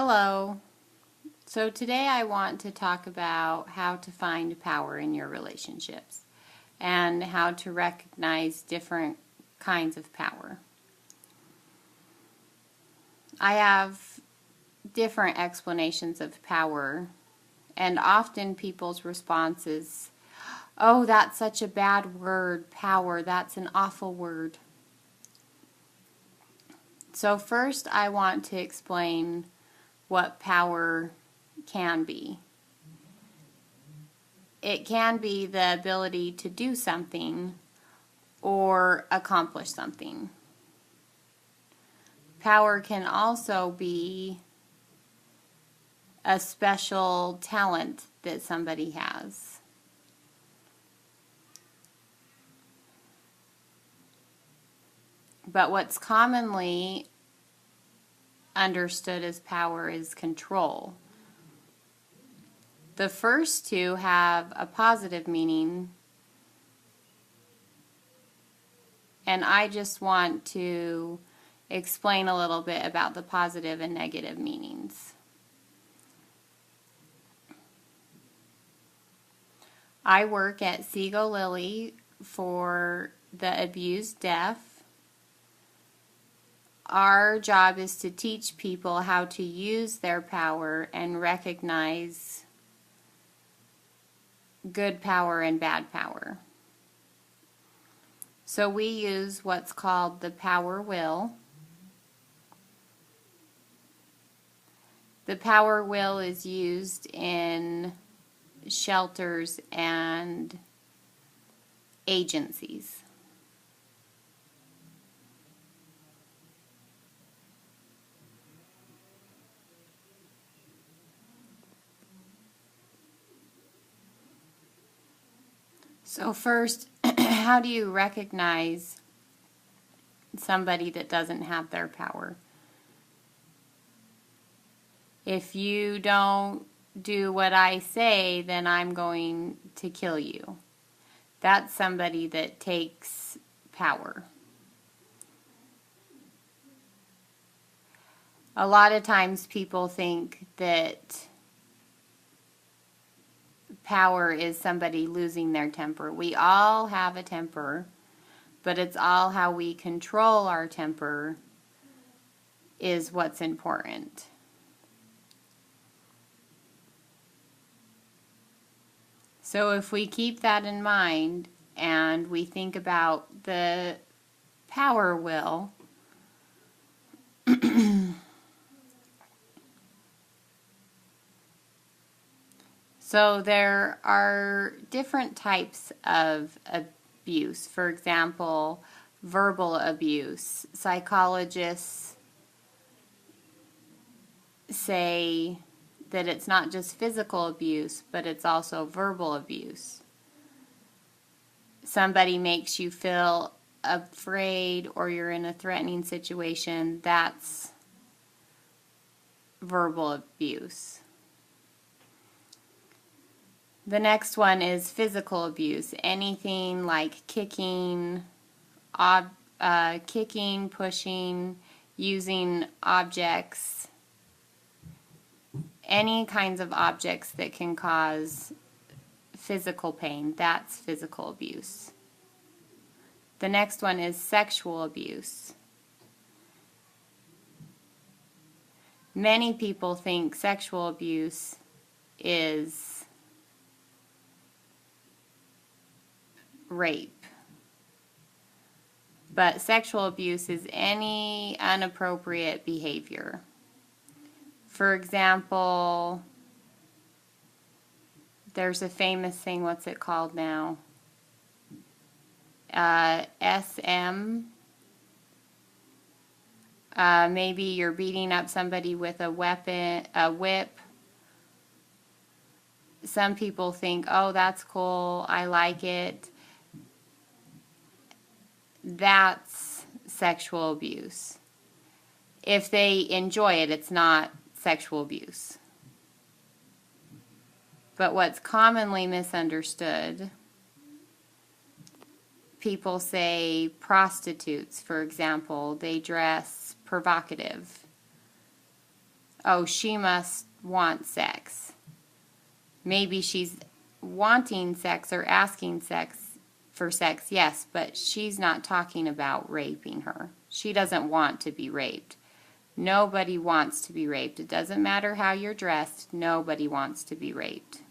Hello. So today I want to talk about how to find power in your relationships and how to recognize different kinds of power. I have different explanations of power, and often people's response is, "Oh, that's such a bad word, power. That's an awful word." So first I want to explain what power can be. It can be the ability to do something or accomplish something. Power can also be a special talent that somebody has. But what's commonly understood as power is control. The first two have a positive meaning, and I just want to explain a little bit about the positive and negative meanings. I work at Seago Lily for the abused deaf. Our job is to teach people how to use their power and recognize good power and bad power. So we use what's called the power wheel. The power wheel is used in shelters and agencies. So first, how do you recognize somebody that doesn't have their power? If you don't do what I say, then I'm going to kill you. That's somebody that takes power. A lot of times people think that power is somebody losing their temper. We all have a temper, but it's all how we control our temper is what's important. So if we keep that in mind and we think about the power wheel, so there are different types of abuse. For example, verbal abuse. Psychologists say that it's not just physical abuse, but it's also verbal abuse. Somebody makes you feel afraid or you're in a threatening situation, that's verbal abuse. The next one is physical abuse. Anything like kicking, pushing, using objects, any kinds of objects that can cause physical pain, that's physical abuse. The next one is sexual abuse. Many people think sexual abuse is rape. But sexual abuse is any inappropriate behavior. For example, there's a famous thing, what's it called now? SM. Maybe you're beating up somebody with a weapon, a whip. Some people think, oh, that's cool, I like it. That's sexual abuse. If they enjoy it, it's not sexual abuse. But what's commonly misunderstood, people say prostitutes, for example, they dress provocative. oh, she must want sex. Maybe she's wanting sex or asking for sex, yes, but she's not talking about raping her. She doesn't want to be raped. Nobody wants to be raped. It doesn't matter how you're dressed. Nobody wants to be raped.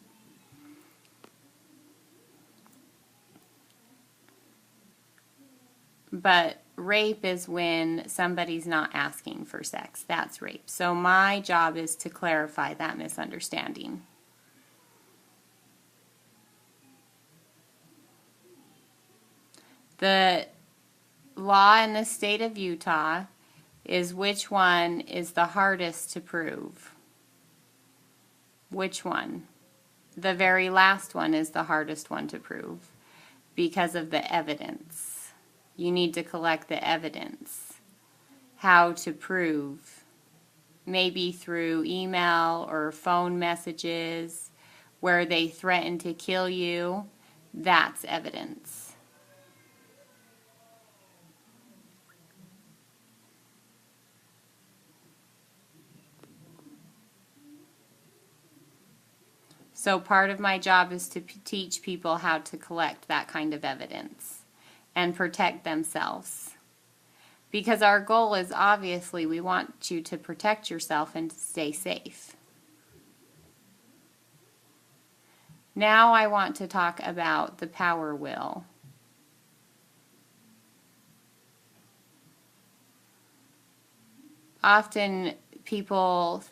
But rape is when somebody's not asking for sex. That's rape. So my job is to clarify that misunderstanding. The law in the state of Utah is which one is the hardest to prove. Which one? The very last one is the hardest one to prove because of the evidence. You need to collect the evidence. How to prove, maybe through email or phone messages where they threaten to kill you, that's evidence. So part of my job is to teach people how to collect that kind of evidence and protect themselves. Because our goal is obviously we want you to protect yourself and to stay safe. Now I want to talk about the power wheel. Often people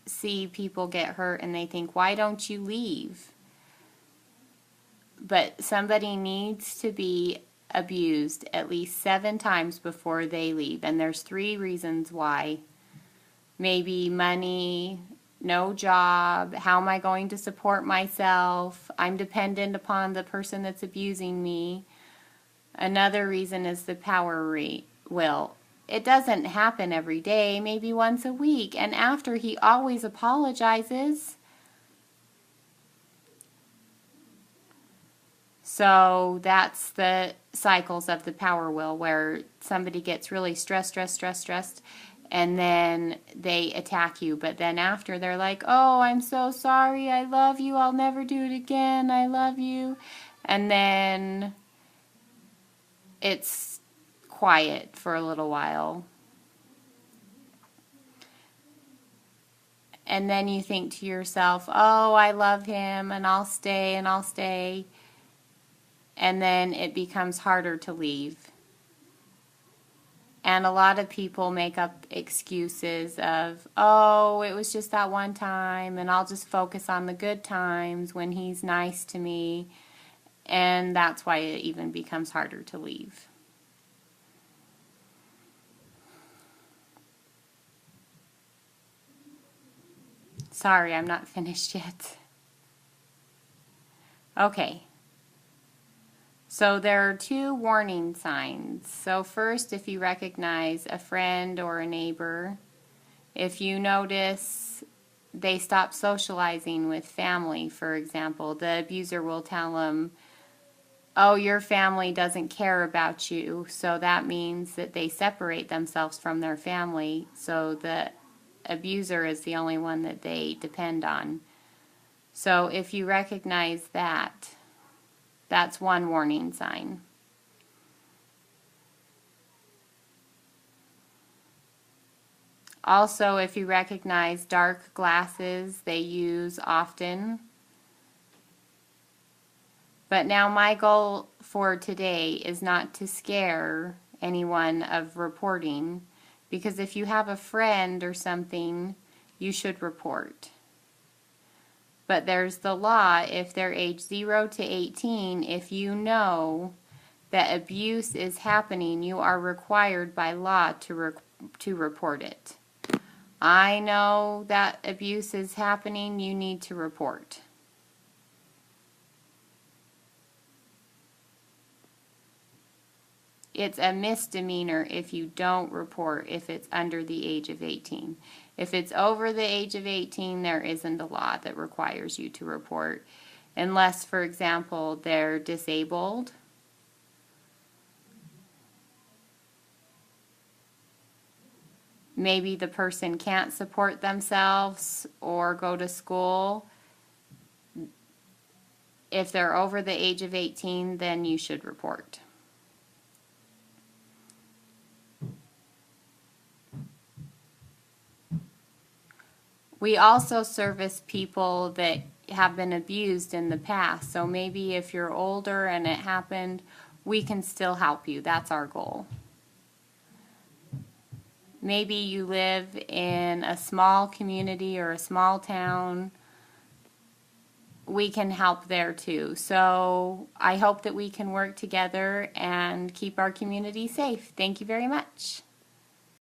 see people get hurt and they think, why don't you leave? But somebody needs to be abused at least 7 times before they leave. And there's 3 reasons why. Maybe money, no job, how am I going to support myself? I'm dependent upon the person that's abusing me. Another reason is the power wheel. It doesn't happen every day, maybe once a week. And after, he always apologizes. So that's the cycles of the power wheel where somebody gets really stressed, and then they attack you. But then after, they're like, oh, I'm so sorry, I love you, I'll never do it again, I love you. And then it's quiet for a little while. And then you think to yourself, oh, I love him, and I'll stay, and I'll stay. And then it becomes harder to leave. And a lot of people make up excuses of, oh, it was just that one time, and I'll just focus on the good times when he's nice to me. And that's why it even becomes harder to leave. Sorry, I'm not finished yet. Okay. So there are 2 warning signs. So first, if you recognize a friend or a neighbor, if you notice they stop socializing with family, for example, the abuser will tell them, oh, your family doesn't care about you, so that means that they separate themselves from their family, so the abuser is the only one that they depend on. So if you recognize that, that's one warning sign. Also, if you recognize dark glasses they use often. But now my goal for today is not to scare anyone of reporting, because if you have a friend or something, you should report. But there's the law, if they're age 0 to 18, if you know that abuse is happening, you are required by law to report it. I know that abuse is happening, you need to report. It's a misdemeanor if you don't report if it's under the age of 18. If it's over the age of 18, there isn't a law that requires you to report, unless, for example, they're disabled. maybe the person can't support themselves or go to school. If they're over the age of 18, then you should report. We also service people that have been abused in the past. So maybe if you're older and it happened, we can still help you. That's our goal. Maybe you live in a small community or a small town. We can help there too. So I hope that we can work together and keep our community safe. Thank you very much.